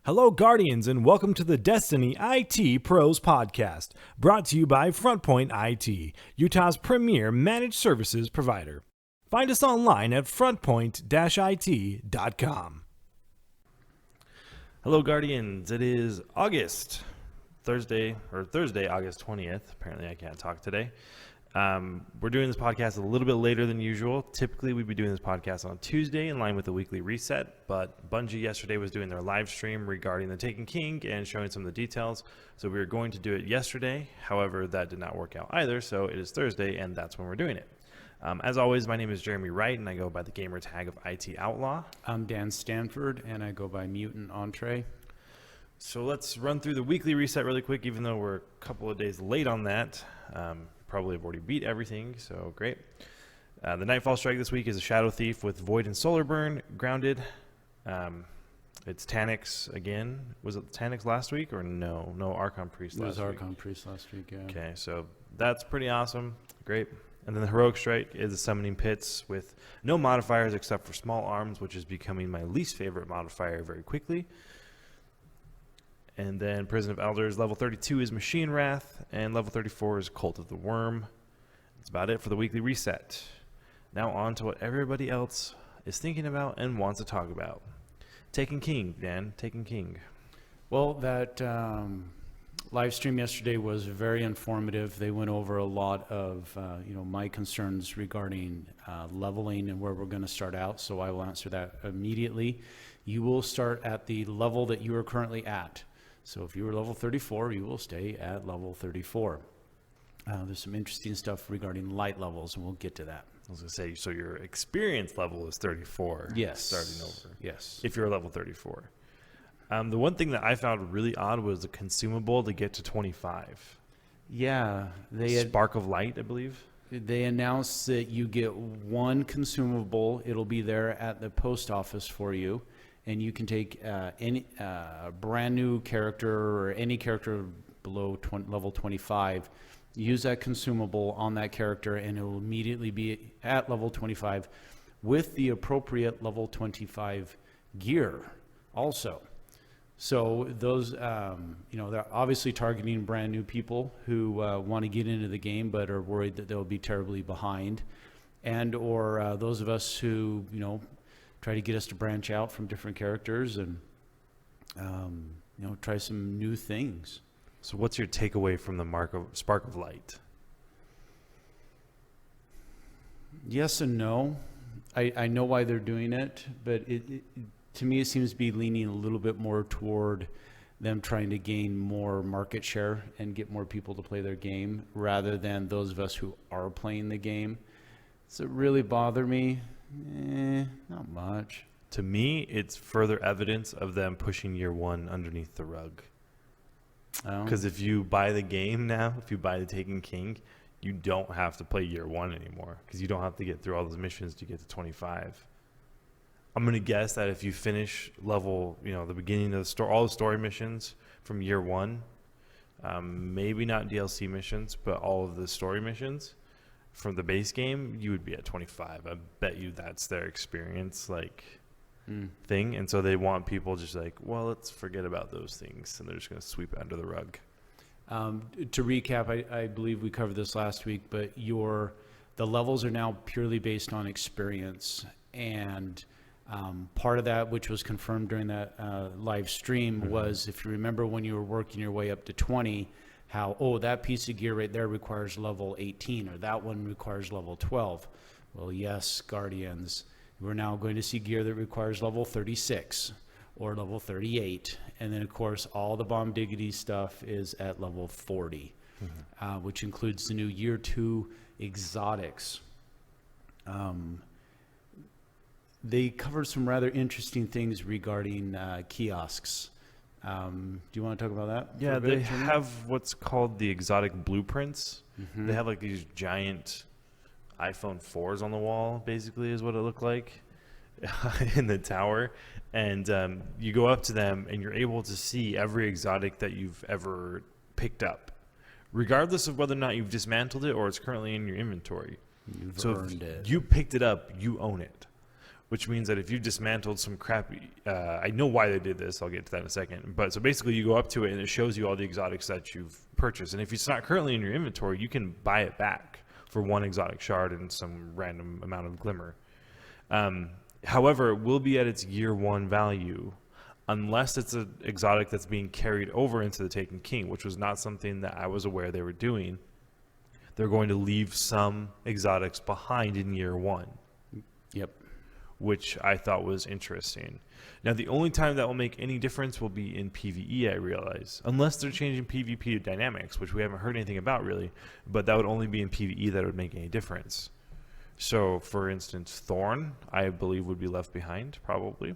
Hello, Guardians, and welcome to the Destiny IT Pros podcast, brought to you by Frontpoint-IT, Utah's premier managed services provider. Find us online at frontpoint-it.com. Hello, Guardians. It is Thursday, August 20th. Apparently, I can't talk today. We're doing this podcast a little bit later than usual. Typically, we'd be doing this podcast on Tuesday in line with the weekly reset, but Bungie yesterday was doing their live stream regarding the Taken King and showing some of the details, so we were going to do it yesterday. However, that did not work out either, so it is Thursday, and that's when we're doing it. As always, my name is Jeremy Wright, and I go by the gamer tag of IT Outlaw. I'm Dan Stanford, and I go by Mutant Entree. So let's run through the weekly reset really quick, even though we're a couple of days late on that. Probably have already beat everything, so great. The Nightfall strike this week is a Shadow Thief with Void and Solar Burn, grounded. It's Taniks again. Was it Taniks last week or no? No, Archon Priest last week. It was Archon Priest last week, yeah. Okay, so that's pretty awesome. Great. And then the Heroic Strike is the Summoning Pits with no modifiers except for Small Arms, which is becoming my least favorite modifier very quickly. And then Prison of Elders, level 32 is Machine Wrath, and level 34 is Cult of the Worm. That's about it for the weekly reset. Now on to what everybody else is thinking about and wants to talk about. Taken King, Dan. Taken King. Well, that live stream yesterday was very informative. They went over a lot of my concerns regarding leveling and where we're going to start out, so I will answer that immediately. You will start at the level that you are currently at. So if you were level 34, you will stay at level 34. There's some interesting stuff regarding light levels, and we'll get to that. I was going to say, so your experience level is 34. Yes. Starting over. Yes. If you're level 34. The one thing that I found really odd was the consumable to get to 25. Yeah. Spark of Light, I believe. They announced that you get one consumable. It'll be there at the post office for you. And you can take any brand new character or any character below level 25, use that consumable on that character, and it will immediately be at level 25 with the appropriate level 25 gear also. So those, they're obviously targeting brand new people who want to get into the game but are worried that they'll be terribly behind, and or those of us who, try to get us to branch out from different characters and, try some new things. So what's your takeaway from the Spark of Light? Yes and no. I know why they're doing it, but to me it seems to be leaning a little bit more toward them trying to gain more market share and get more people to play their game rather than those of us who are playing the game. Does it really bother me? Not much. To me, it's further evidence of them pushing year one underneath the rug. Because if you buy the game now, if you buy the Taken King, you don't have to play year one anymore because you don't have to get through all those missions to get to 25. I'm going to guess that if you finish level, the beginning of the story, all the story missions from year one, maybe not DLC missions, but all of the story missions from the base game, you would be at 25. I bet you that's their experience thing. And so they want people just let's forget about those things. And they're just going to sweep it under the rug. To recap, I believe we covered this last week, but the levels are now purely based on experience. And part of that, which was confirmed during that live stream, was, if you remember when you were working your way up to 20, how, that piece of gear right there requires level 18, or that one requires level 12. Well, yes, Guardians, we're now going to see gear that requires level 36 or level 38. And then, of course, all the Bomb Diggity stuff is at level 40, which includes the new Year 2 exotics. They covered some rather interesting things regarding kiosks. Do you want to talk about that? Yeah, they have what's called the exotic blueprints. They have these giant iPhone 4s on the wall, basically, is what it looked like in the tower. And you go up to them and you're able to see every exotic that you've ever picked up, regardless of whether or not you've dismantled it or it's currently in your inventory. You've earned it. You picked it up, you own it. which means that if you dismantled some crappy, I know why they did this. I'll get to that in a second. But so basically, you go up to it and it shows you all the exotics that you've purchased. And if it's not currently in your inventory, you can buy it back for 1 exotic shard and some random amount of glimmer. However, it will be at its year 1 value, unless it's an exotic that's being carried over into the Taken King, which was not something that I was aware they were doing. They're going to leave some exotics behind in year 1. Yep. Which I thought was interesting. Now, the only time that will make any difference will be in PvE, I realize. Unless they're changing PvP dynamics, which we haven't heard anything about really, but that would only be in PvE that would make any difference. So, for instance, Thorn, I believe, would be left behind, probably.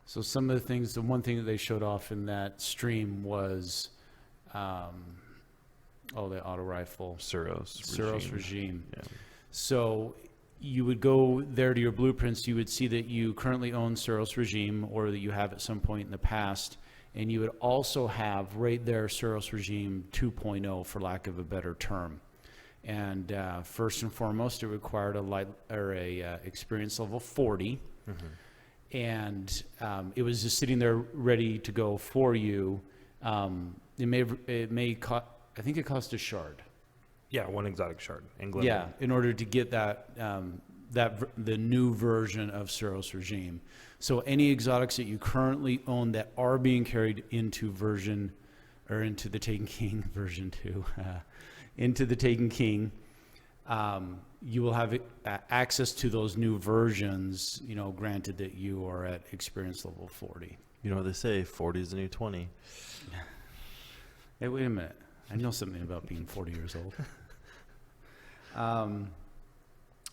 So some of the things, the one thing that they showed off in that stream was, the auto rifle. Suros regime. Yeah. So you would go there to your blueprints, you would see that you currently own Suros regime, or that you have at some point in the past, and you would also have right there Suros regime 2.0, for lack of a better term. And first and foremost, it required a experience level 40. Mm-hmm. And it was just sitting there ready to go for you. It may cost, I think it cost a shard. Yeah, 1 exotic shard. And glimmer. Yeah, in order to get that the new version of Suros regime. So any exotics that you currently own that are being carried into into the Taken King version 2, into the Taken King, you will have access to those new versions, granted that you are at experience level 40. You know what they say, 40 is the new 20. Hey, wait a minute. I know something about being 40 years old.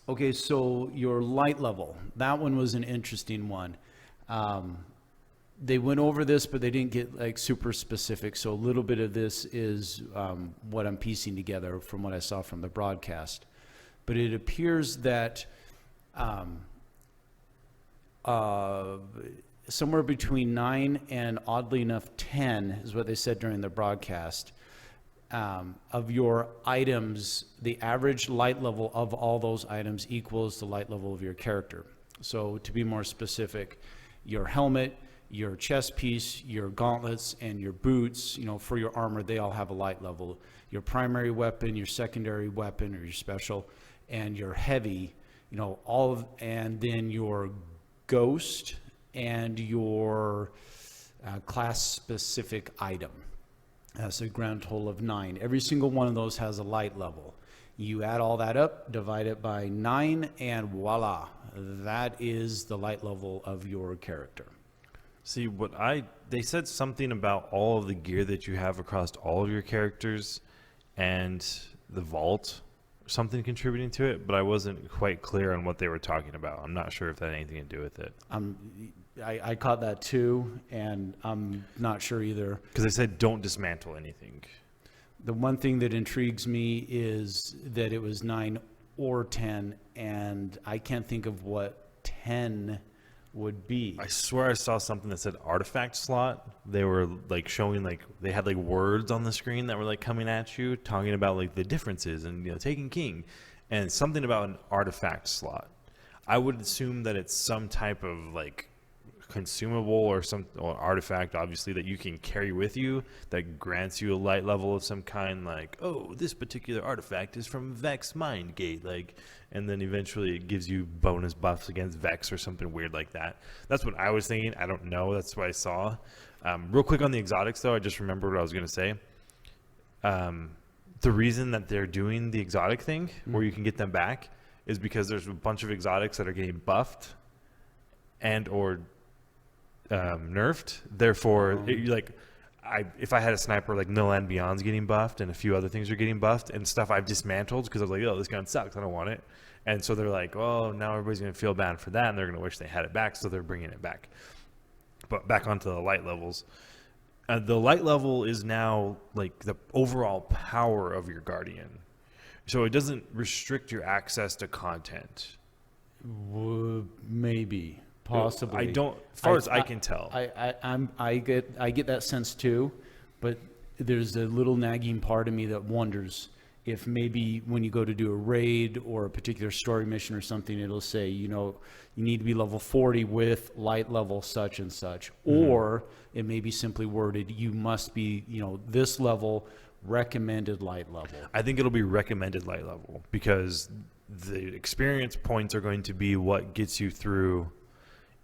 Okay, so your light level. That one was an interesting one. They went over this, but they didn't get super specific. So a little bit of this is what I'm piecing together from what I saw from the broadcast. But it appears that somewhere between 9 and, oddly enough, 10 is what they said during the broadcast. Of your items, the average light level of all those items equals the light level of your character. So to be more specific, your helmet, your chest piece, your gauntlets, and your boots, for your armor, they all have a light level. Your primary weapon, your secondary weapon, or your special, and your heavy, and then your ghost and your class-specific item. That's a grand total of 9. Every single one of those has a light level. You add all that up, divide it by 9, and voila, that is the light level of your character. See, they said something about all of the gear that you have across all of your characters and the vault, something contributing to it, but I wasn't quite clear on what they were talking about. I'm not sure if that had anything to do with it. I caught that too, and I'm not sure either. Because they said don't dismantle anything. The one thing that intrigues me is that it was 9 or 10, and I can't think of what 10 would be. I swear I saw something that said artifact slot. They were showing they had words on the screen that were coming at you, talking about the differences and Taken King, and something about an artifact slot. I would assume that it's some type of consumable or artifact, obviously, that you can carry with you that grants you a light level of some kind, this particular artifact is from Vex Mind Gate, and then eventually it gives you bonus buffs against Vex or something weird like that. That's what I was thinking. I don't know. That's what I saw. Real quick on the exotics, though, I just remembered what I was going to say. The reason that they're doing the exotic thing, where you can get them back, is because there's a bunch of exotics that are getting buffed and or nerfed. Therefore, if I had a sniper No Land Beyond's getting buffed and a few other things are getting buffed and stuff I've dismantled because I was this gun sucks, I don't want it. And so they're now everybody's going to feel bad for that and they're going to wish they had it back, so they're bringing it back. But back onto the light levels. The light level is now the overall power of your Guardian. So it doesn't restrict your access to content. Maybe. Possibly. I don't, as far as I can tell. I get that sense too, but there's a little nagging part of me that wonders if maybe when you go to do a raid or a particular story mission or something, it'll say, you know, you need to be level 40 with light level such and such. Or it may be simply worded, you must be, you know, this level, recommended light level. I think it'll be recommended light level because the experience points are going to be what gets you through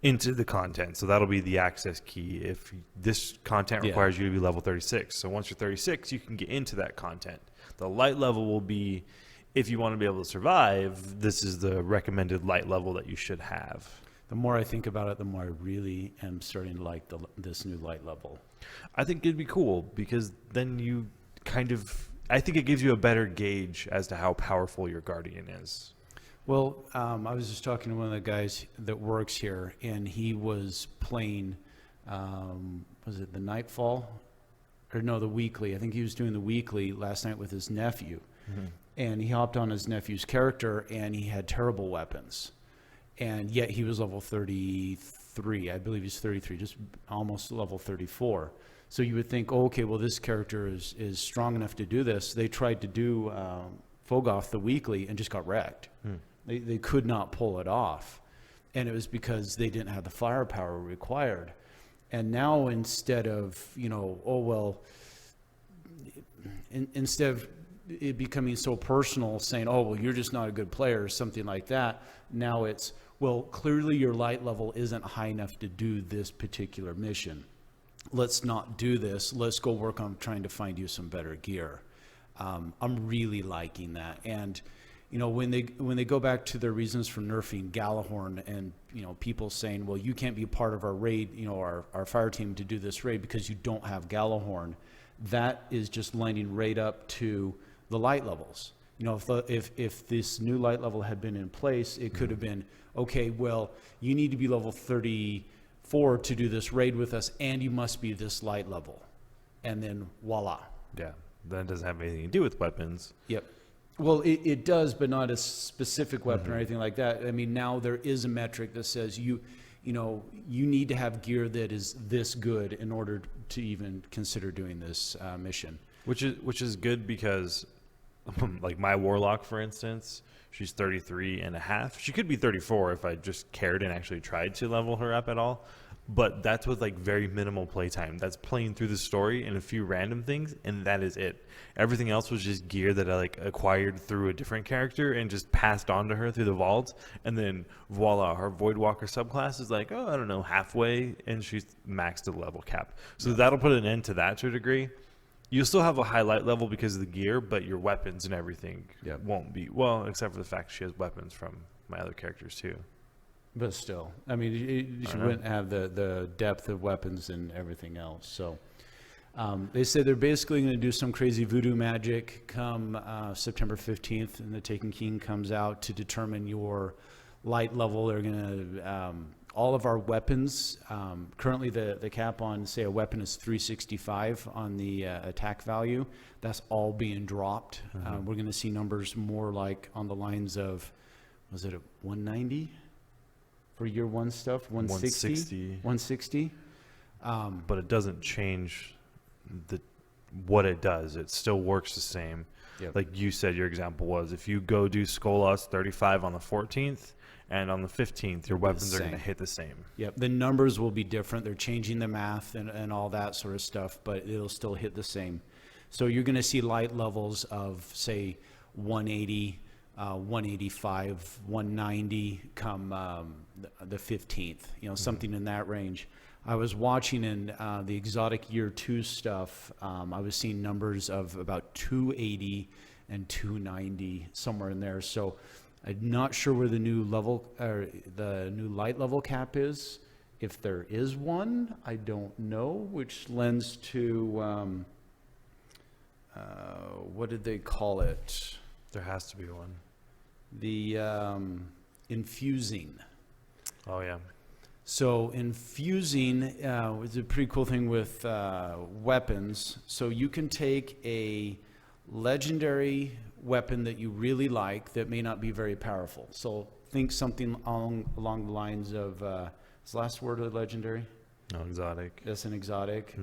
into the content. So that'll be the access key. If this content requires you to be level 36. So once you're 36, you can get into that content. The light level will be, if you want to be able to survive, this is the recommended light level that you should have. The more I think about it, the more I really am starting to like this new light level. I think it'd be cool because then you I think it gives you a better gauge as to how powerful your Guardian is. Well, I was just talking to one of the guys that works here, and he was playing, was it the Nightfall? Or no, the weekly. I think he was doing the weekly last night with his nephew. And he hopped on his nephew's character, and he had terrible weapons. And yet he was level 33. I believe he's 33, just almost level 34. So you would think, oh, okay, well, this character is strong enough to do this. They tried to do Fogoth the weekly and just got wrecked. They could not pull it off. And it was because they didn't have the firepower required. And now instead of, you know, oh, well, instead of it becoming so personal, saying, oh, well, you're just not a good player or something like that, now it's, well, clearly your light level isn't high enough to do this particular mission. Let's not do this. Let's go work on trying to find you some better gear. I'm really liking that. And, you know, when they go back to their reasons for nerfing Galahorn and, you know, people saying, well, you can't be a part of our raid, you know, our fire team to do this raid because you don't have Galahorn, that is just lining right up to the light levels. You know, if this new light level had been in place, it could have been, okay, well, you need to be level 34 to do this raid with us, and you must be this light level. And then voila. Yeah, that doesn't have anything to do with weapons. Yep. Well, it does, but not a specific weapon or anything like that. I mean, now there is a metric that says you need to have gear that is this good in order to even consider doing this mission. Which is good because, like my Warlock, for instance, she's 33 and a half. She could be 34 if I just cared and actually tried to level her up at all. But that's with like very minimal playtime. That's playing through the story and a few random things, and that is it. Everything else was just gear that I like acquired through a different character and just passed on to her through the vault. And then voila, her Voidwalker subclass is like, oh, I don't know, halfway, and she's maxed to the level cap. So that'll put an end to that to a degree. You'll still have a highlight level because of the gear, but your weapons and everything won't be. Well, except for the fact she has weapons from my other characters too. But still, I mean, she wouldn't have the depth of weapons and everything else. So they say they're basically going to do some crazy voodoo magic come September 15th, and the Taken King comes out to determine your light level. They're going to all of our weapons. Currently, the cap on, say, a weapon is 365 on the attack value. That's all being dropped. We're going to see numbers more like on the lines of, was it a 190? For year one stuff, 160. 160. But it doesn't change what it does. It still works the same. Yep. Like you said, your example was if you go do Skolas 35 on the 14th and on the 15th, your weapons are going to hit the same. Yep. The numbers will be different. They're changing the math and all that sort of stuff, but it'll still hit the same. So you're going to see light levels of, say, 180. 185, 190 come the 15th, you know, something in that range. I was watching in the exotic year 2 stuff. I was seeing numbers of about 280 and 290, somewhere in there. So I'm not sure where the new level or the new light level cap is. If there is one, I don't know, which lends to what did they call it? There has to be one. The infusing. Oh, yeah. So infusing is a pretty cool thing with weapons. So you can take a legendary weapon that you really like that may not be very powerful. So think something along the lines of, is the last word of legendary? No, exotic. That's an exotic.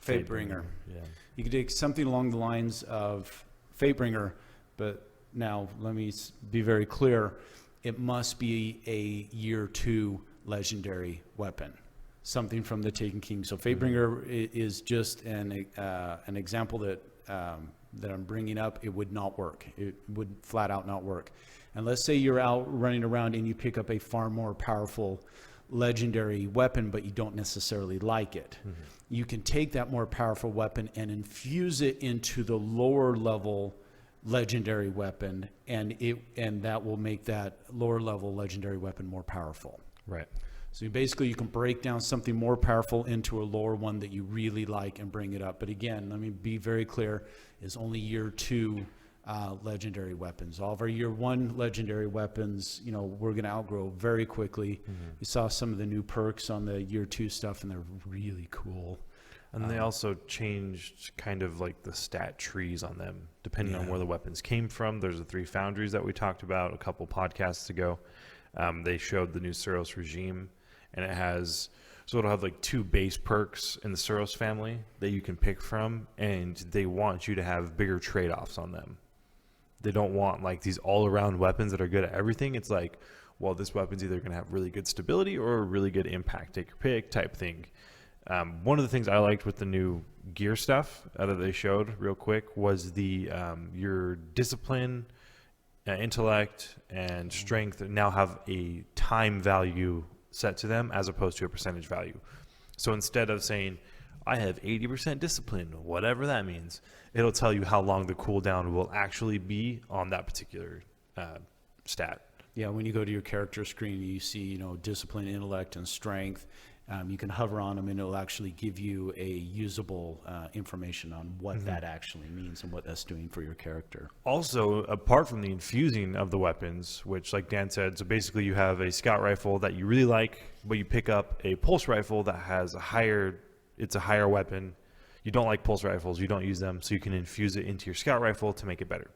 Fatebringer. Yeah. You could take something along the lines of Fatebringer, but now let me be very clear. It must be a year 2 legendary weapon, something from the Taken King. So Fatebringer is just an example that I'm bringing up. It would not work. It would flat out not work. And let's say you're out running around and you pick up a far more powerful legendary weapon, but you don't necessarily like it. You can take that more powerful weapon and infuse it into the lower level legendary weapon, and that will make that lower level legendary weapon more powerful. Right. So basically you can break down something more powerful into a lower one that you really like and bring it up. But again, let me be very clear, it's only year 2 legendary weapons. All of our year 1 legendary weapons, we're going to outgrow very quickly. We saw some of the new perks on the year 2 stuff, and they're really cool. And they also changed kind of like the stat trees on them, depending on where the weapons came from. There's the 3 foundries that we talked about a couple podcasts ago. They showed the new Suros regime, and it'll have like 2 base perks in the Suros family that you can pick from, and they want you to have bigger trade-offs on them. They don't want like these all-around weapons that are good at everything. It's like, well, this weapon's either going to have really good stability or really good impact, take your pick type thing. One of the things I liked with the new gear stuff that they showed real quick was your discipline, intellect, and strength now have a time value set to them as opposed to a percentage value. So instead of saying, I have 80% discipline, whatever that means, it'll tell you how long the cooldown will actually be on that particular stat. Yeah, when you go to your character screen, you see, discipline, intellect, and strength. You can hover on them, and it'll actually give you a usable information on what that actually means and what that's doing for your character. Also, apart from the infusing of the weapons, which, like Dan said, so basically you have a scout rifle that you really like, but you pick up a pulse rifle that has a higher weapon. You don't like pulse rifles, you don't use them, so you can infuse it into your scout rifle to make it better.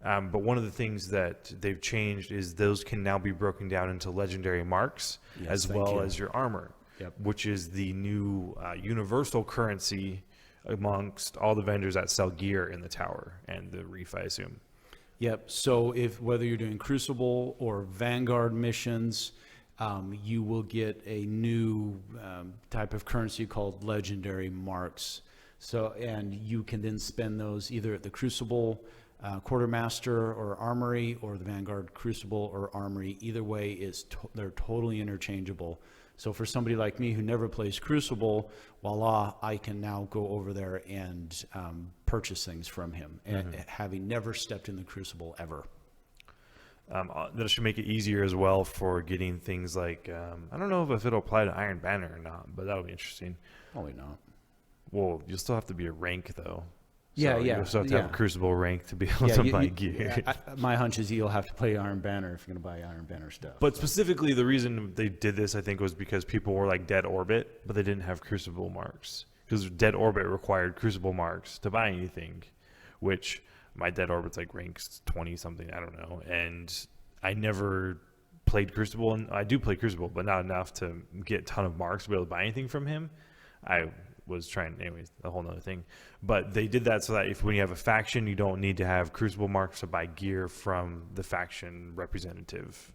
But one of the things that they've changed is those can now be broken down into legendary marks, as well as your armor. Yep. Which is the new universal currency amongst all the vendors that sell gear in the tower and the reef, I assume. Yep. So whether you're doing Crucible or Vanguard missions, you will get a new type of currency called legendary marks. So, and you can then spend those either at the Crucible Quartermaster or Armory, or the Vanguard Crucible or Armory. Either way, they're totally interchangeable. So for somebody like me who never plays Crucible, voila, I can now go over there and purchase things from him, having never stepped in the Crucible ever. That should make it easier as well for getting things like, I don't know if it'll apply to Iron Banner or not, but that'll be interesting. Probably not. Well, you'll still have to be a rank, though. So you'll still have to have a Crucible rank to be able to buy gear. My hunch is you'll have to play Iron Banner if you're going to buy Iron Banner stuff. But specifically, the reason they did this, I think, was because people were like Dead Orbit, but they didn't have Crucible marks. Because Dead Orbit required Crucible marks to buy anything, which my Dead Orbit's like ranks 20-something, I don't know. And I never played Crucible, and I do play Crucible, but not enough to get a ton of marks to be able to buy anything from him. I was trying, anyways, a whole nother thing. But they did that so that when you have a faction, you don't need to have Crucible marks to buy gear from the faction representative.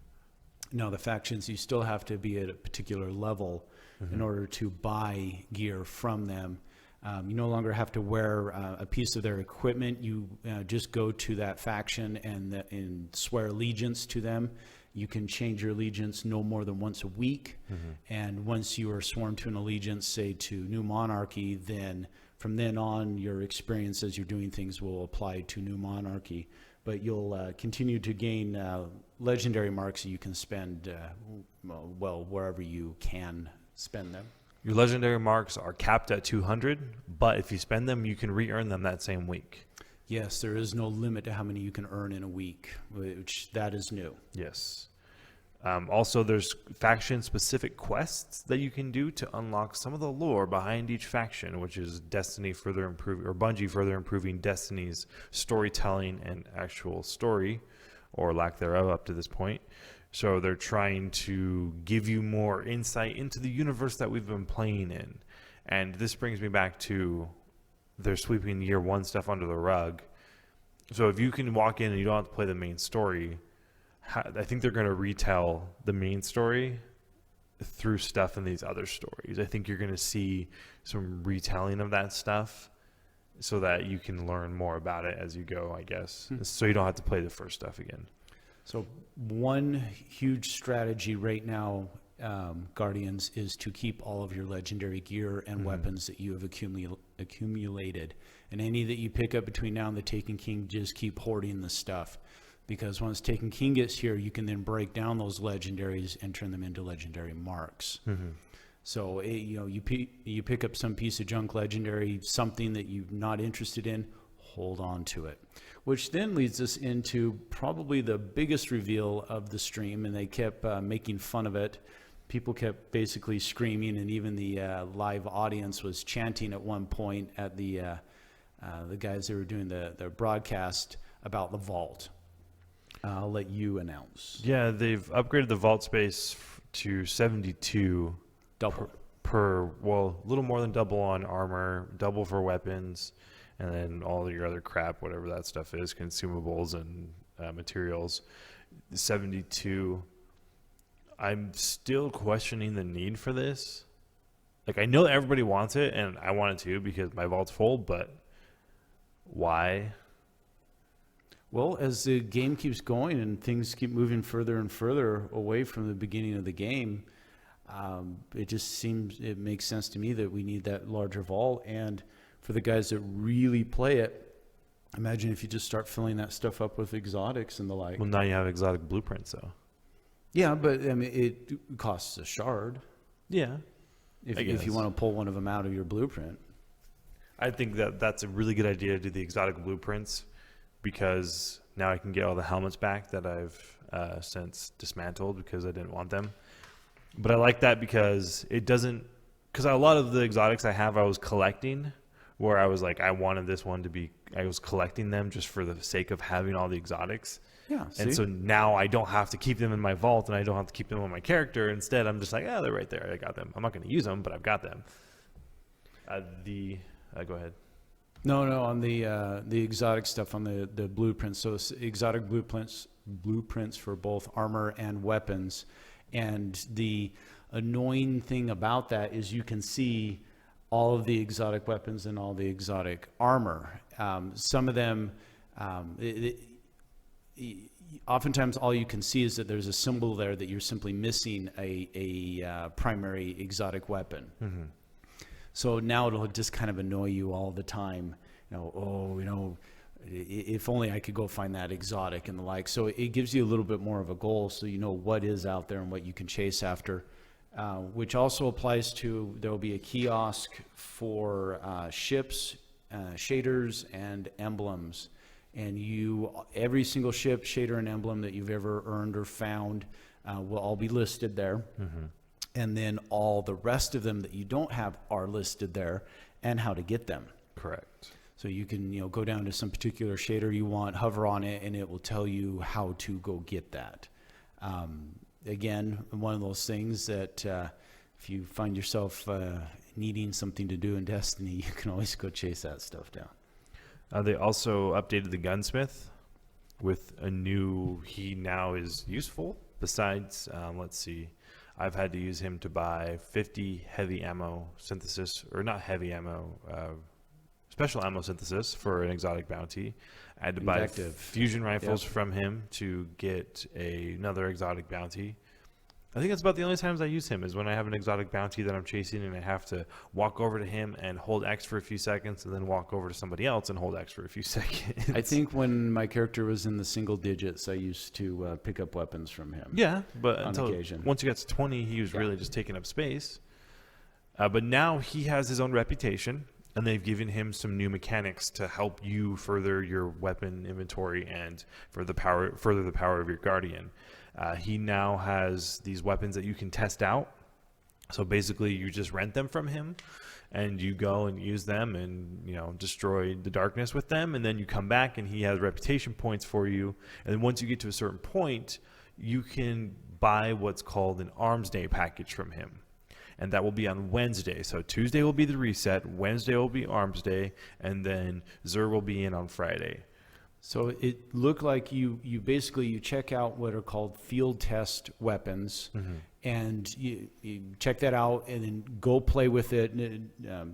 No, the factions, you still have to be at a particular level in order to buy gear from them. You no longer have to wear a piece of their equipment. You just go to that faction and swear allegiance to them. You can change your allegiance no more than once a week. And once you are sworn to an allegiance, say to New Monarchy, then from then on, your experience as you're doing things will apply to New Monarchy. But you'll continue to gain legendary marks that you can spend, wherever you can spend them. Your legendary marks are capped at 200, but if you spend them, you can re-earn them that same week. Yes, there is no limit to how many you can earn in a week, which that is new. Yes. Also, there's faction-specific quests that you can do to unlock some of the lore behind each faction, which is Destiny further improving, or Bungie further improving Destiny's storytelling and actual story, or lack thereof up to this point. So they're trying to give you more insight into the universe that we've been playing in. And this brings me back to they're sweeping year one stuff under the rug. So if you can walk in and you don't have to play the main story, I think they're going to retell the main story through stuff in these other stories. I think you're going to see some retelling of that stuff so that you can learn more about it as you go, I guess. So you don't have to play the first stuff again. So one huge strategy right now, Guardians, is to keep all of your legendary gear and weapons that you have accumulated. And any that you pick up between now and the Taken King, just keep hoarding the stuff. Because once Taken King gets here, you can then break down those legendaries and turn them into legendary marks. So you pick up some piece of junk legendary, something that you're not interested in, hold on to it. Which then leads us into probably the biggest reveal of the stream, and they kept making fun of it. People kept basically screaming, and even the live audience was chanting at one point at the guys that were doing the broadcast about the vault. I'll let you announce. Yeah, they've upgraded the vault space to 72 Double. a little more than double on armor, double for weapons, and then all your other crap, whatever that stuff is, consumables and materials. 72. I'm still questioning the need for this. Like, I know everybody wants it, and I want it too because my vault's full, but why? Well, as the game keeps going and things keep moving further and further away from the beginning of the game, it makes sense to me that we need that larger vault. And for the guys that really play it, imagine if you just start filling that stuff up with exotics and the like. Well, now you have exotic blueprints, though. Yeah, but I mean, it costs a shard. Yeah. If you want to pull one of them out of your blueprint. I think that's a really good idea to do the exotic blueprints, because now I can get all the helmets back that I've since dismantled because I didn't want them. But I like that because because a lot of the exotics I have, I was collecting, where I was like, I wanted this one to be, I was collecting them just for the sake of having all the exotics. Yeah. And so now I don't have to keep them in my vault, and I don't have to keep them on my character. Instead, I'm just like, they're right there. I got them. I'm not going to use them, but I've got them. Go ahead. No, on the exotic stuff on the blueprints. So exotic blueprints for both armor and weapons. And the annoying thing about that is you can see all of the exotic weapons and all the exotic armor. Some of them, oftentimes all you can see is that there's a symbol there that you're simply missing a primary exotic weapon. Mm-hmm. So now it'll just kind of annoy you all the time. If only I could go find that exotic and the like. So it gives you a little bit more of a goal, so you know what is out there and what you can chase after. Which also applies to, there will be a kiosk for ships, shaders, and emblems. And every single ship, shader, and emblem that you've ever earned or found will all be listed there. Mm-hmm. And then all the rest of them that you don't have are listed there, and how to get them. Correct. So you can go down to some particular shader you want, hover on it, and it will tell you how to go get that. Again, one of those things that if you find yourself needing something to do in Destiny, you can always go chase that stuff down. They also updated the gunsmith with he now is useful. Besides, let's see, I've had to use him to buy 50 heavy ammo synthesis, or not heavy ammo, special ammo synthesis for an exotic bounty. I had to buy fusion rifles from him to get another exotic bounty. I think that's about the only times I use him, is when I have an exotic bounty that I'm chasing and I have to walk over to him and hold X for a few seconds, and then walk over to somebody else and hold X for a few seconds. I think when my character was in the single digits, I used to pick up weapons from him. Yeah, but on occasion. Once you got to 20, he was really just taking up space. But now he has his own reputation, and they've given him some new mechanics to help you further your weapon inventory and further the power of your Guardian. He now has these weapons that you can test out. So basically, you just rent them from him, and you go and use them and destroy the darkness with them, and then you come back and he has reputation points for you. And then once you get to a certain point, you can buy what's called an Arms Day package from him. and that will be on Wednesday. So Tuesday will be the reset, Wednesday will be Arms Day, and then Xur will be in on Friday. So it looked like you basically you check out what are called field test weapons, and you check that out, and then go play with it, and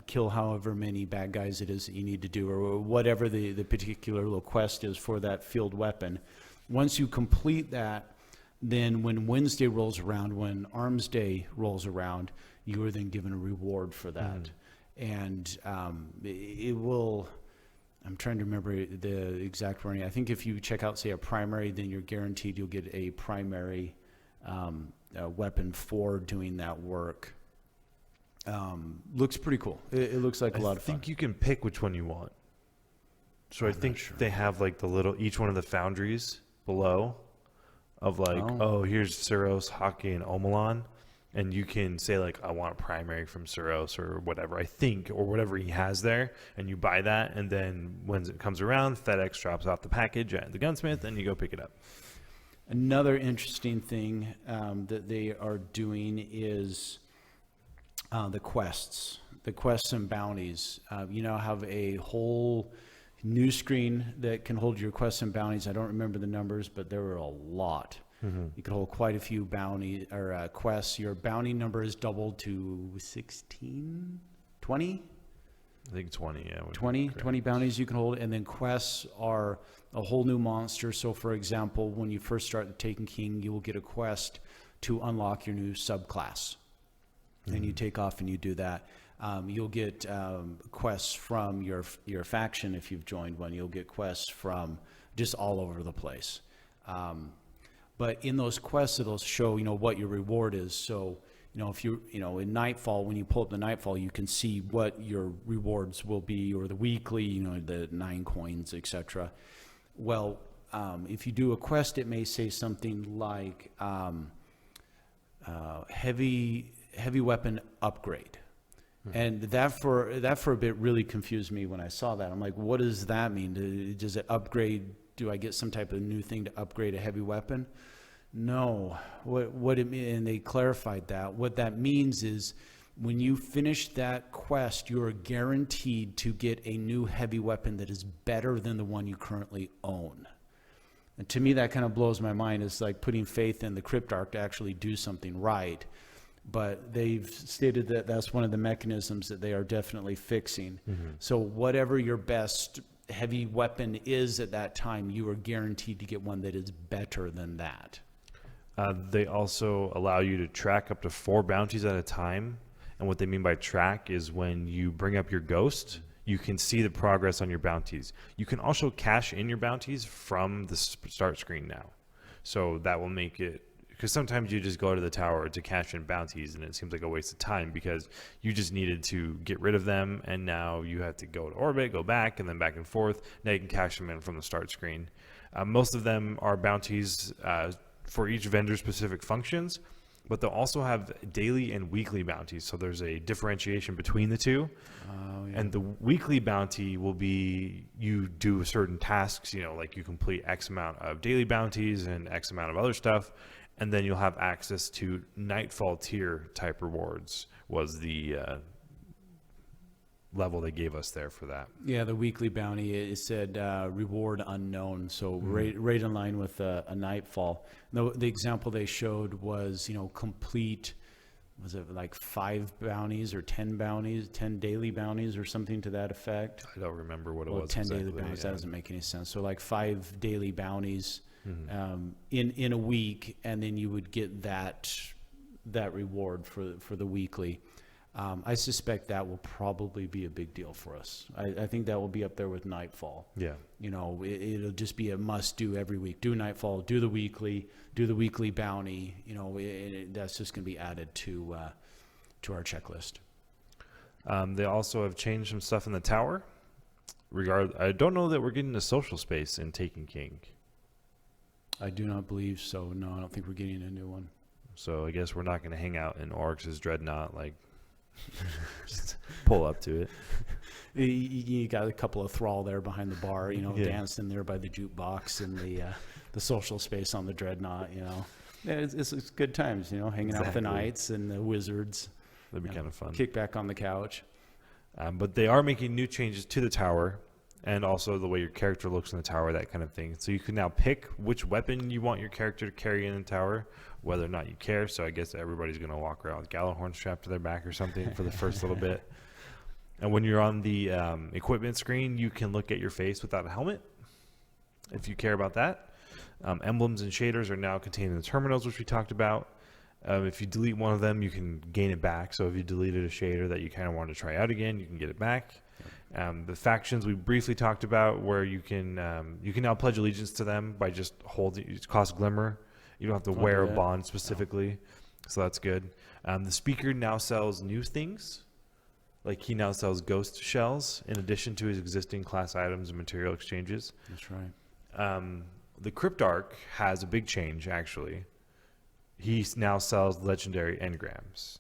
kill however many bad guys it is that you need to do, or whatever the particular little quest is for that field weapon. Once you complete that, then when Wednesday rolls around, when Arms Day rolls around, you are then given a reward for that, and it will. I'm trying to remember the exact wording. I think if you check out, say, a primary, then you're guaranteed you'll get a primary weapon for doing that work. Looks pretty cool. It looks like a lot of fun. I think you can pick which one you want. So I think they have like each one of the foundries below of like, here's Suros, Haki, and Omelon. And you can say, like, I want a primary from Suros or whatever, I think, or whatever he has there. And you buy that. And then when it comes around, FedEx drops off the package at the gunsmith and you go pick it up. Another interesting thing that they are doing is the quests and bounties. You now have a whole new screen that can hold your quests and bounties. I don't remember the numbers, but there were a lot. You can hold quite a few bounty or quests. Your bounty number is doubled to 16, 20? I think 20, yeah. 20 bounties you can hold. And then quests are a whole new monster. So, for example, when you first start the Taken King, you will get a quest to unlock your new subclass. And you take off and you do that. You'll get quests from your faction if you've joined one. You'll get quests from just all over the place. But in those quests, it'll show, what your reward is. So, if in Nightfall, when you pull up the Nightfall, you can see what your rewards will be, or the weekly, the 9 coins, etc. Well, if you do a quest, it may say something like heavy weapon upgrade. And that for a bit really confused me when I saw that. I'm like, what does that mean? Does it upgrade? Do I get some type of new thing to upgrade a heavy weapon? No. What it mean, and they clarified that. What that means is when you finish that quest, you are guaranteed to get a new heavy weapon that is better than the one you currently own. And to me, that kind of blows my mind. It's like putting faith in the Cryptarch to actually do something right. But they've stated that that's one of the mechanisms that they are definitely fixing. So whatever your best heavy weapon is at that time, you are guaranteed to get one that is better than that. They also allow you to track up to 4 bounties at a time. And what they mean by track is when you bring up your ghost, you can see the progress on your bounties. You can also cash in your bounties from the start screen now. So that will make it, because sometimes you just go to the tower to cash in bounties and it seems like a waste of time because you just needed to get rid of them and now you have to go to orbit, go back, and then back and forth. Now you can cash them in from the start screen. Most of them are bounties for each vendor specific functions, but they'll also have daily and weekly bounties. So there's a differentiation between the two. And the weekly bounty will be you do certain tasks, like you complete X amount of daily bounties and X amount of other stuff. And then you'll have access to Nightfall tier type rewards was the level they gave us there for that. Yeah, the weekly bounty, it said reward unknown. So right in line with a Nightfall. The example they showed was, complete, was it like 5 bounties or 10 bounties, 10 daily bounties or something to that effect? I don't remember what it was 10 daily bounties, that doesn't make any sense. So like 5 daily bounties in a week, and then you would get that reward for the weekly. I suspect that will probably be a big deal for us. I think that will be up there with Nightfall. Yeah. It'll just be a must do every week. Do Nightfall, do the weekly bounty. That's just going to be added to our checklist. They also have changed some stuff in the tower. I don't know that we're getting a social space in Taken King. I do not believe so. No, I don't think we're getting a new one. So I guess we're not going to hang out in Oryx's Dreadnought, just pull up to it. You got a couple of thrall there behind the bar, dancing there by the jukebox and the social space on the Dreadnought, Yeah, it's good times, hanging out with the knights and the wizards. That'd be kind of fun. Kick back on the couch. But they are making new changes to the tower and also the way your character looks in the tower, that kind of thing. So you can now pick which weapon you want your character to carry in the tower, whether or not you care. So I guess everybody's going to walk around with Gallahorn strapped to their back or something for the first little bit. And when you're on the equipment screen, you can look at your face without a helmet, if you care about that. Emblems and shaders are now contained in the terminals, which we talked about. If you delete one of them, you can gain it back. So if you deleted a shader that you kind of want to try out again, you can get it back. The factions we briefly talked about, where you can now pledge allegiance to them by just holding. It costs Glimmer. You don't have to wear a bond specifically, so that's good. The speaker now sells new things. Like he now sells ghost shells in addition to his existing class items and material exchanges. That's right. The Cryptarch has a big change, actually. He now sells legendary engrams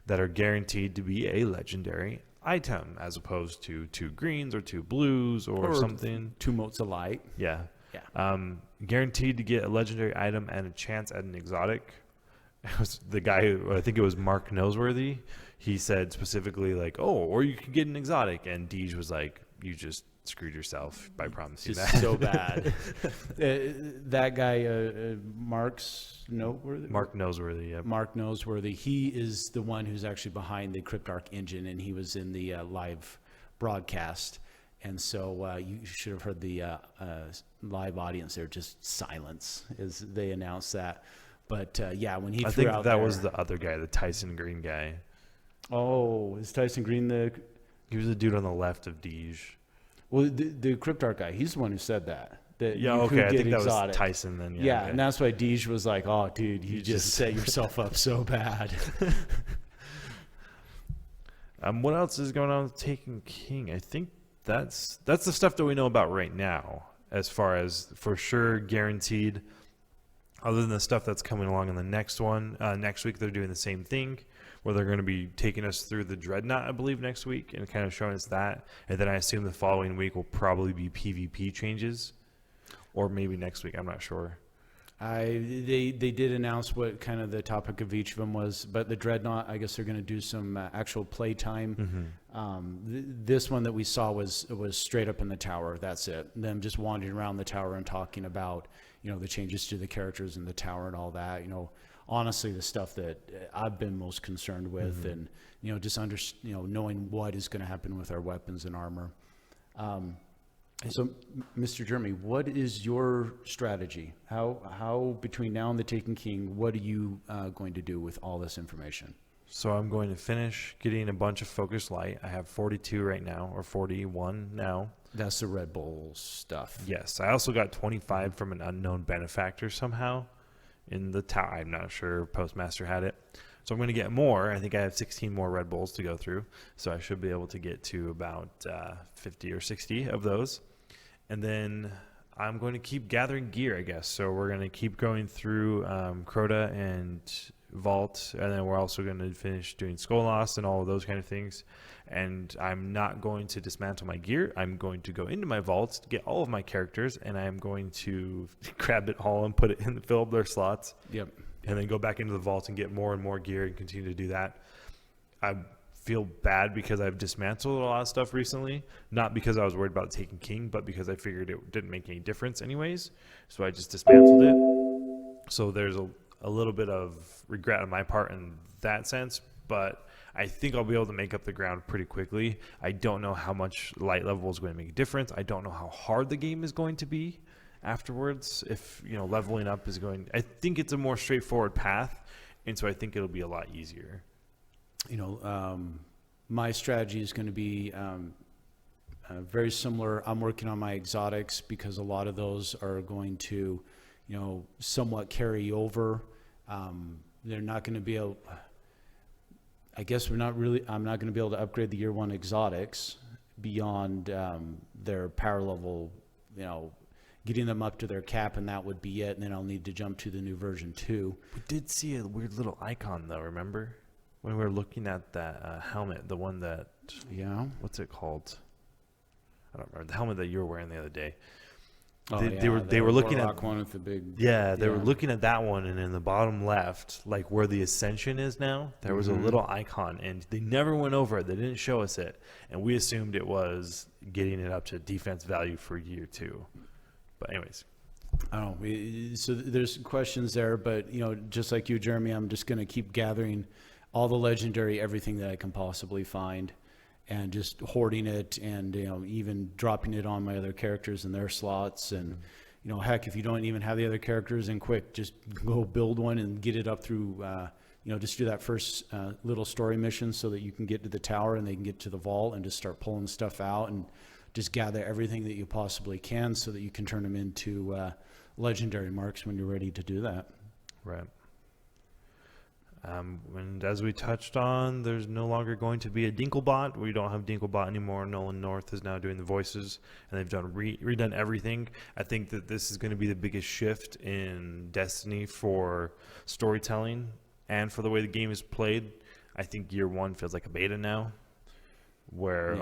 that are guaranteed to be a legendary item, as opposed to 2 greens or 2 blues or something. 2 motes of light. Yeah. Yeah. Guaranteed to get a legendary item and a chance at an exotic. It was the guy, I think it was Mark Noseworthy. He said specifically, like, oh, or you can get an exotic. And Deej was like, you just screwed yourself by promising Just that. so bad. That guy, Mark Noseworthy. Yep. Mark Noseworthy. He is the one who's actually behind the Cryptarch engine, and he was in the live broadcast. And so you should have heard the live audience there, just silence as they announced that. But yeah, when he I threw think out that there, was the other guy, the Tyson Green guy. Oh, is Tyson Green the? He was the dude on the left of Deej. Well, the Cryptarch guy, he's the one who said that. That Yeah, you okay. could I get think that exotic. was Tyson then. Yeah, okay. and that's why Deej was like, "Oh, dude, you just set yourself up so bad." What else is going on with Taken King? I think that's the stuff that we know about right now, as far as for sure guaranteed. Other than the stuff that's coming along in the next one, next week they're doing the same thing, where they're going to be taking us through the Dreadnought, I believe, next week, and kind of showing us that. And then I assume the following week will probably be PvP changes, or maybe next week. I'm not sure. They did announce what kind of the topic of each of them was, but the Dreadnought, I guess they're going to do some actual play time. This one that we saw was straight up in the tower. That's it. Them just wandering around the tower and talking about, the changes to the characters in the tower and all that. Honestly, the stuff that I've been most concerned with, and just knowing what is going to happen with our weapons and armor. So, Mr. Jeremy, what is your strategy? How between now and the Taken King, what are you going to do with all this information? So I'm going to finish getting a bunch of Focus Light. I have 42 right now, or 41 now. That's the Red Bull stuff. Yes. I also got 25 from an unknown benefactor somehow in the tower. I'm not sure. Postmaster had it. So I'm going to get more. I think I have 16 more Red Bulls to go through. So I should be able to get to about 50 or 60 of those. And then I'm going to keep gathering gear, I guess. So we're going to keep going through Crota and Vault. And then we're also going to finish doing Skolas and all of those kind of things. And I'm not going to dismantle my gear. I'm going to go into my vaults to get all of my characters. And I'm going to grab it all and put it in, fill up their slots. Yep. And then go back into the vault and get more and more gear and continue to do that. I feel bad because I've dismantled a lot of stuff recently, not because I was worried about Taken King, but because I figured it didn't make any difference anyways. So I just dismantled it. So there's a little bit of regret on my part in that sense, but I think I'll be able to make up the ground pretty quickly. I don't know how much light level is going to make a difference. I don't know how hard the game is going to be afterwards. If leveling up is going, I think it's a more straightforward path, and so I think it'll be a lot easier. My strategy is going to be very similar. I'm working on my exotics because a lot of those are going to, somewhat carry over. They're not going to be able. I guess I'm not going to be able to upgrade the year 1 exotics beyond their power level. Getting them up to their cap, and that would be it. And then I'll need to jump to the new version 2. We did see a weird little icon, though, remember? When we were looking at that helmet, the one that... Yeah. What's it called? I don't remember. The helmet that you were wearing the other day. They were looking at one with the big. they were looking at that one, and in the bottom left, like where the Ascension is now, there was a little icon, and they never went over it. They didn't show us it, and we assumed it was getting it up to defense value for year 2. But anyways, I don't know. So there's questions there, but just like you, Jeremy, I'm just going to keep gathering all the legendary, everything that I can possibly find, and just hoarding it, and even dropping it on my other characters in their slots. And heck, if you don't even have the other characters, and quick, just go build one and get it up through just do that first little story mission so that you can get to the tower and they can get to the vault, and just start pulling stuff out, and just gather everything that you possibly can so that you can turn them into legendary marks when you're ready to do that. Right. And as we touched on, there's no longer going to be a Dinklebot. We don't have Dinklebot anymore. Nolan North is now doing the voices, and they've done redone everything. I think that this is going to be the biggest shift in Destiny for storytelling and for the way the game is played. I think year 1 feels like a beta now, where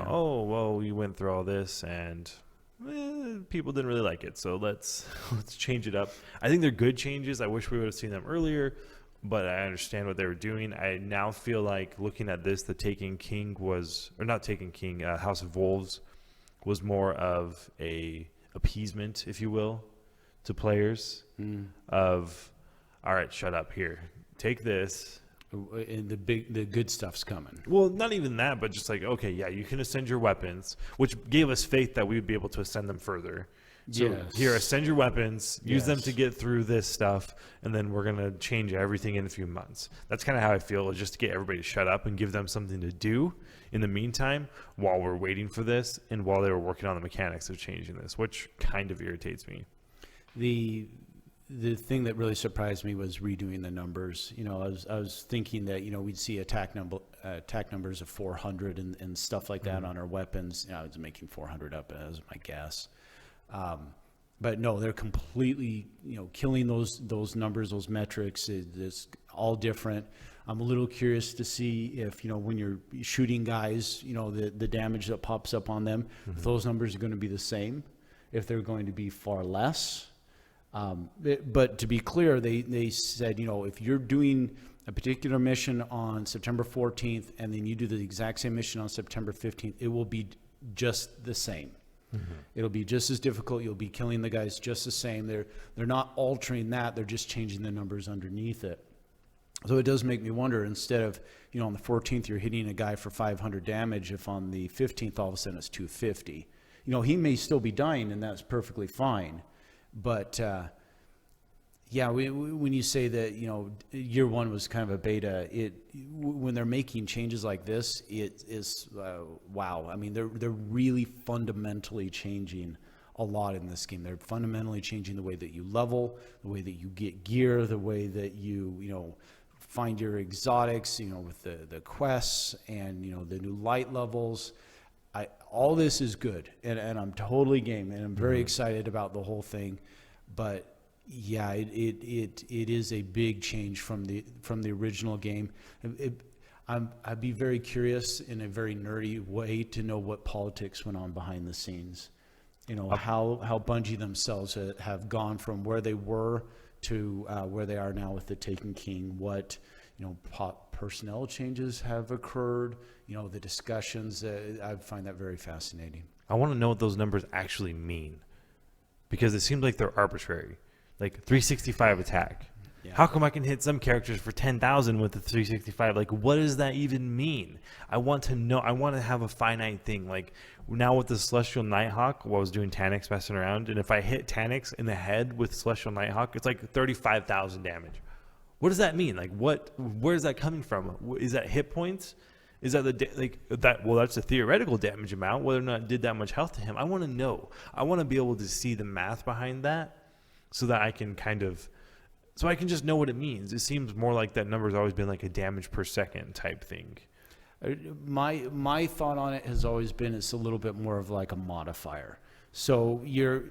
we went through all this and people didn't really like it, so let's change it up. I think they're good changes. I wish we would have seen them earlier, but I understand what they were doing. I now feel like, looking at this, the Taken King House of Wolves was more of a appeasement, if you will, to players of, all right, shut up here, take this. And the good stuff's coming. Well, not even that, but just like, okay, yeah, you can ascend your weapons, which gave us faith that we would be able to ascend them further. So here, ascend your weapons, use them to get through this stuff, and then we're going to change everything in a few months. That's kind of how I feel, is just to get everybody to shut up and give them something to do in the meantime while we're waiting for this, and while they were working on the mechanics of changing this, which kind of irritates me. The thing that really surprised me was redoing the numbers. I was thinking that we'd see attack numbers of 400 and stuff like that on our weapons. I was making 400 up as my guess. But no, they're completely, killing those numbers, those metrics. It's all different. I'm a little curious to see if, when you're shooting guys, the damage that pops up on them, if those numbers are going to be the same, if they're going to be far less. But to be clear, they said, if you're doing a particular mission on September 14th and then you do the exact same mission on September 15th, it will be just the same. It'll be just as difficult. You'll be killing the guys just the same. They're not altering that. They're just changing the numbers underneath it. So it does make me wonder, instead of, on the 14th, you're hitting a guy for 500 damage, if on the 15th, all of a sudden it's 250. He may still be dying, and that's perfectly fine. But, when you say that, year 1 was kind of a beta, when they're making changes like this, it is, wow. I mean, they're really fundamentally changing a lot in this game. They're fundamentally changing the way that you level, the way that you get gear, the way that you find your exotics, with the quests and, the new light levels. All this is good, and I'm totally game, and I'm very excited about the whole thing. But yeah, it is a big change from the original game. I'd be very curious, in a very nerdy way, to know what politics went on behind the scenes. How Bungie themselves have gone from where they were to where they are now with the Taken King. What personnel changes have occurred. The discussions. I find that very fascinating. I want to know what those numbers actually mean, because it seems like they're arbitrary. Like 365 attack. Yeah. How come I can hit some characters for 10,000 with the 365? Like, what does that even mean? I want to know. I want to have a finite thing. Like, now with the Celestial Nighthawk, I was doing Taniks messing around, and if I hit Taniks in the head with Celestial Nighthawk, it's like 35,000 damage. What does that mean? Like, where is that coming from? Is that hit points? Is that that's the theoretical damage amount, whether or not it did that much health to him. I want to know. I want to be able to see the math behind that, so that I can so I can just know what it means. It seems more like that number has always been like a damage per second type thing. My thought on it has always been, it's a little bit more of like a modifier. So your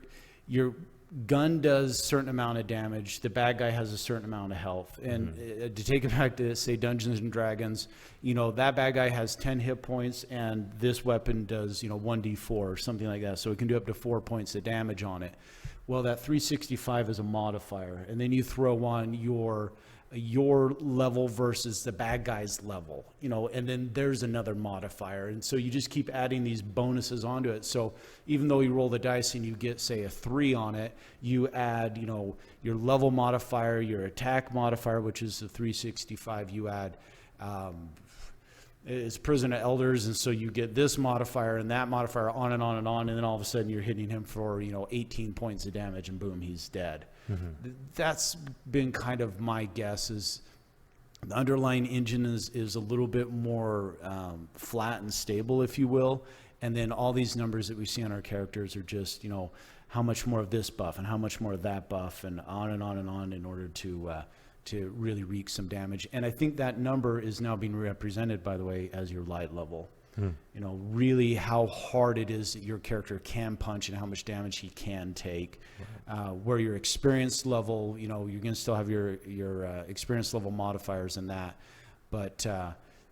gun does a certain amount of damage. The bad guy has a certain amount of health. And to take it back to, say, Dungeons and Dragons, that bad guy has 10 hit points, and this weapon does, 1d4 or something like that. So it can do up to 4 points of damage on it. Well, that 365 is a modifier, and then you throw on your level versus the bad guy's level, and then there's another modifier. And so you just keep adding these bonuses onto it. So even though you roll the dice and you get, say, a 3 on it, you add, your level modifier, your attack modifier, which is the 365, you add, it's Prison of Elders, and so you get this modifier and that modifier on and on and on, and then all of a sudden you're hitting him for 18 points of damage, and boom, he's dead. Mm-hmm. That's been kind of my guess. Is the underlying engine is a little bit more flat and stable, if you will, and then all these numbers that we see on our characters are just how much more of this buff and how much more of that buff, and on and on and on, in order to really wreak some damage. And I think that number is now being represented, by the way, as your light level. Really how hard it is that your character can punch and how much damage he can take. Where your experience level, you're going to still have your experience level modifiers in that. But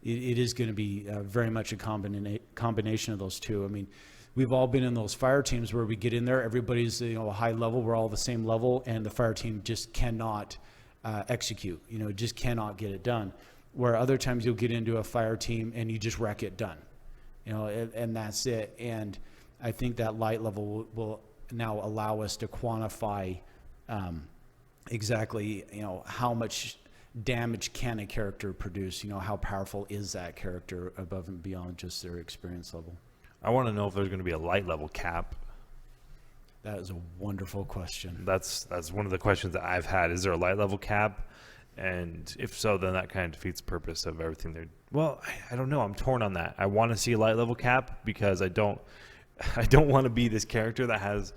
it is going to be very much a combination of those two. I mean, we've all been in those fire teams where we get in there, everybody's a high level, we're all the same level, and the fire team just cannot execute, just cannot get it done. Where other times you'll get into a fire team and you just wreck it done, and that's it. And I think that light level will now allow us to quantify exactly, how much damage can a character produce, how powerful is that character above and beyond just their experience level. I want to know if there's going to be a light level cap. That is a wonderful question. That's one of the questions that I've had. Is there a light level cap? And if so, then that kind of defeats the purpose of everything there. Well, I don't know. I'm torn on that. I want to see a light level cap because I don't want to be this character that has.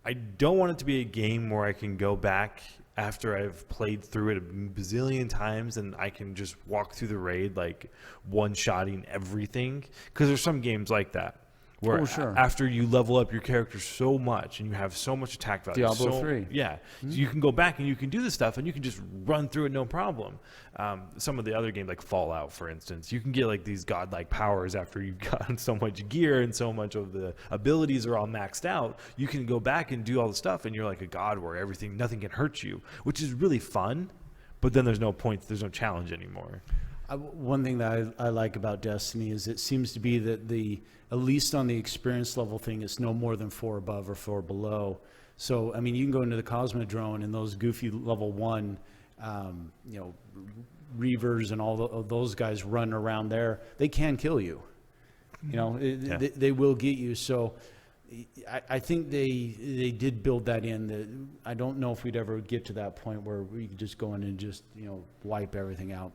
I don't want it to be a game where I can go back after I've played through it a bazillion times and I can just walk through the raid like one-shotting everything. Because there's some games like that. Where after you level up your character so much and you have so much attack value. Diablo 3. Yeah. Mm-hmm. So you can go back and you can do this stuff and you can just run through it no problem. Some of the other games like Fallout, for instance, you can get like these godlike powers after you've gotten so much gear and so much of the abilities are all maxed out. You can go back and do all the stuff and you're like a god where nothing can hurt you, which is really fun. But then there's no point, there's no challenge anymore. One thing that I like about Destiny is it seems to be that at least on the experience level thing, it's no more than 4 above or 4 below. So, I mean, you can go into the Cosmodrome and those goofy level 1, Reavers and all of those guys running around there. They can kill you. They will get you. So I think they did build that in. I don't know if we'd ever get to that point where we could just go in and just, wipe everything out.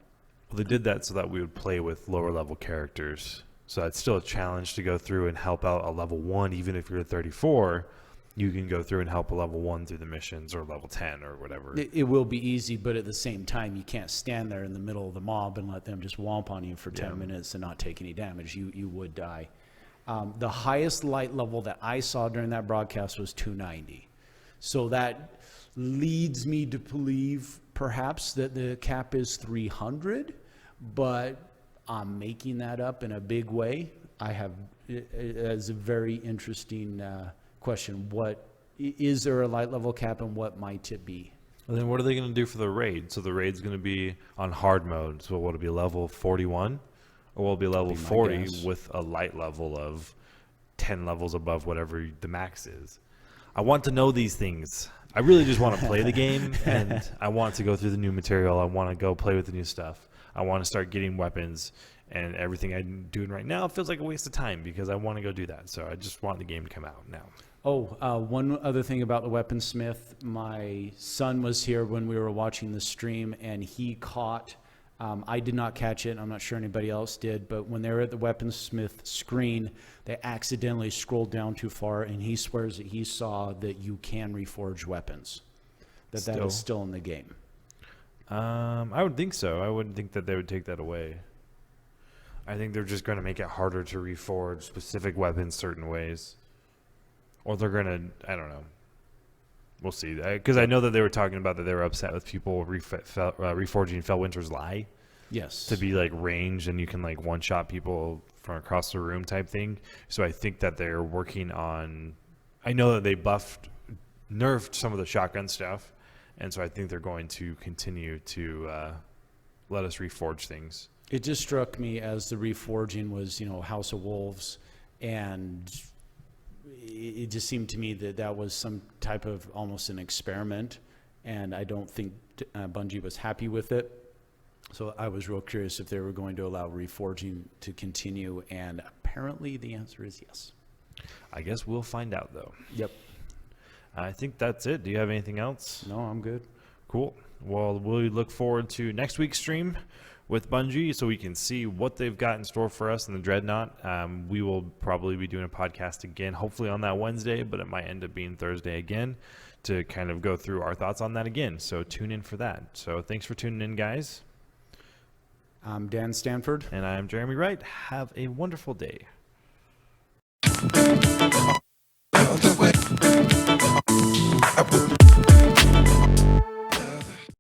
Well, they did that so that we would play with lower level characters. So it's still a challenge to go through and help out a level 1. Even if you're 34, you can go through and help a level 1 through the missions, or level 10 or whatever. It will be easy, but at the same time, you can't stand there in the middle of the mob and let them just womp on you for 10 minutes and not take any damage. You would die. The highest light level that I saw during that broadcast was 290. So that leads me to believe perhaps that the cap is 300, but I'm making that up in a big way. It's a very interesting question. What is there a light level cap, and what might it be? And then what are they going to do for the raid? So the raid's going to be on hard mode. So will it be level 41, or will it be level 40 with a light level of 10 levels above whatever the max is? I want to know these things. I really just want to play the game, and I want to go through the new material. I want to go play with the new stuff. I want to start getting weapons, and everything I'm doing right now feels like a waste of time because I want to go do that. So I just want the game to come out now. One other thing about the weaponsmith. My son was here when we were watching the stream, and he caught, I did not catch it, I'm not sure anybody else did, but when they were at the weaponsmith screen, they accidentally scrolled down too far, and he swears that he saw that you can reforge weapons, that is still in the game. I would think so. I wouldn't think that they would take that away. I think they're just going to make it harder to reforge specific weapons certain ways. Or they're going to, I don't know. We'll see. Because I know that they were talking about that they were upset with people reforging Fellwinter's Lie. Yes. To be like ranged and you can like one-shot people from across the room type thing. So I think that they're working on... I know that they buffed nerfed some of the shotgun stuff, and so I think they're going to continue to let us reforge things. It just struck me as the reforging was, House of Wolves, and it just seemed to me that that was some type of almost an experiment, and I don't think Bungie was happy with it. So I was real curious if they were going to allow reforging to continue, and apparently the answer is yes. I guess we'll find out, though. Yep. I think that's it. Do you have anything else? No, I'm good. Cool. Well, we look forward to next week's stream with Bungie so we can see what they've got in store for us in the Dreadnought. We will probably be doing a podcast again, hopefully on that Wednesday, but it might end up being Thursday again to kind of go through our thoughts on that again. So tune in for that. So thanks for tuning in, guys. I'm Dan Stanford. And I'm Jeremy Wright. Have a wonderful day.